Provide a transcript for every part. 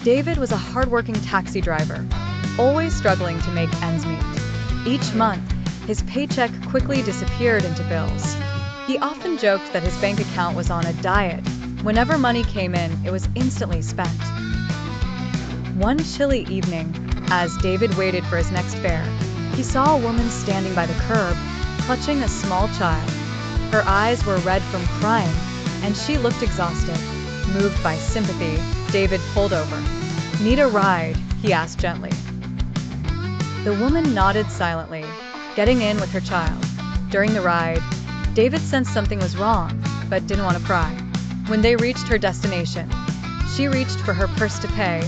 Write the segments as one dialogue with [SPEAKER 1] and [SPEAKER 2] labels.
[SPEAKER 1] David was a hardworking taxi driver, always struggling to make ends meet. Each month, his paycheck quickly disappeared into bills. He often joked that his bank account was on a diet. Whenever money came in, it was instantly spent. One chilly evening, as David waited for his next fare, he saw a woman standing by the curb, clutching a small child. Her eyes were red from crying, and she looked exhausted. Moved by sympathy, David pulled over. "Need a ride?" he asked gently. The woman nodded silently, getting in with her child. During the ride, David sensed something was wrong, but didn't want to pry. When they reached her destination, she reached for her purse to pay,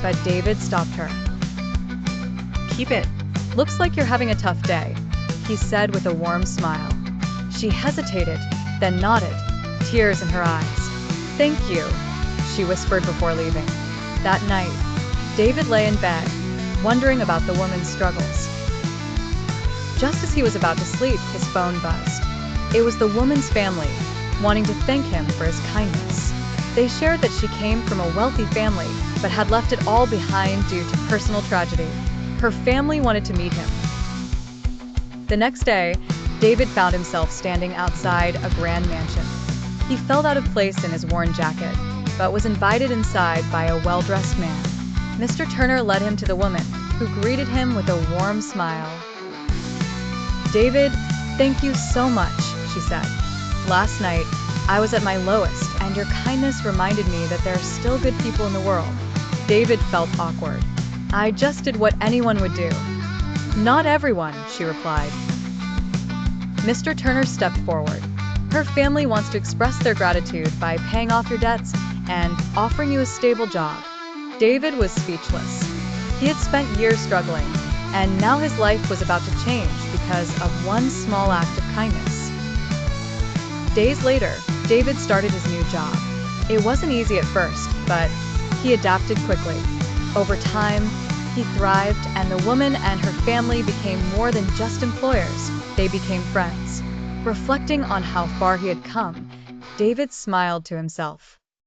[SPEAKER 1] but David stopped her. "Keep it. Looks like you're having a tough day," he said with a warm smile. She hesitated, then nodded, tears in her eyes. "Thank you," she whispered before leaving. That night, David lay in bed, wondering about the woman's struggles. Just as he was about to sleep, his phone buzzed. It was the woman's family, wanting to thank him for his kindness. They shared that she came from a wealthy family, but had left it all behind due to personal tragedy. Her family wanted to meet him. The next day, David found himself standing outside a grand mansion. He felt out of place in his worn jacket, but was invited inside by a well-dressed man. Mr. Turner led him to the woman, who greeted him with a warm smile. "David, thank you so much," she said. "Last night, I was at my lowest, and your kindness reminded me that there are still good people in the world." David felt awkward. "I just did what anyone would do." "Not everyone," she replied. Mr. Turner stepped forward. "Her family wants to express their gratitude by paying off your debts and offering you a stable job." David was speechless. He had spent years struggling, and now his life was about to change because of one small act of kindness. Days later, David started his new job. It wasn't easy at first, but he adapted quickly. Over time, he thrived, and the woman and her family became more than just employers. They became friends. Reflecting on how far he had come, David smiled to himself.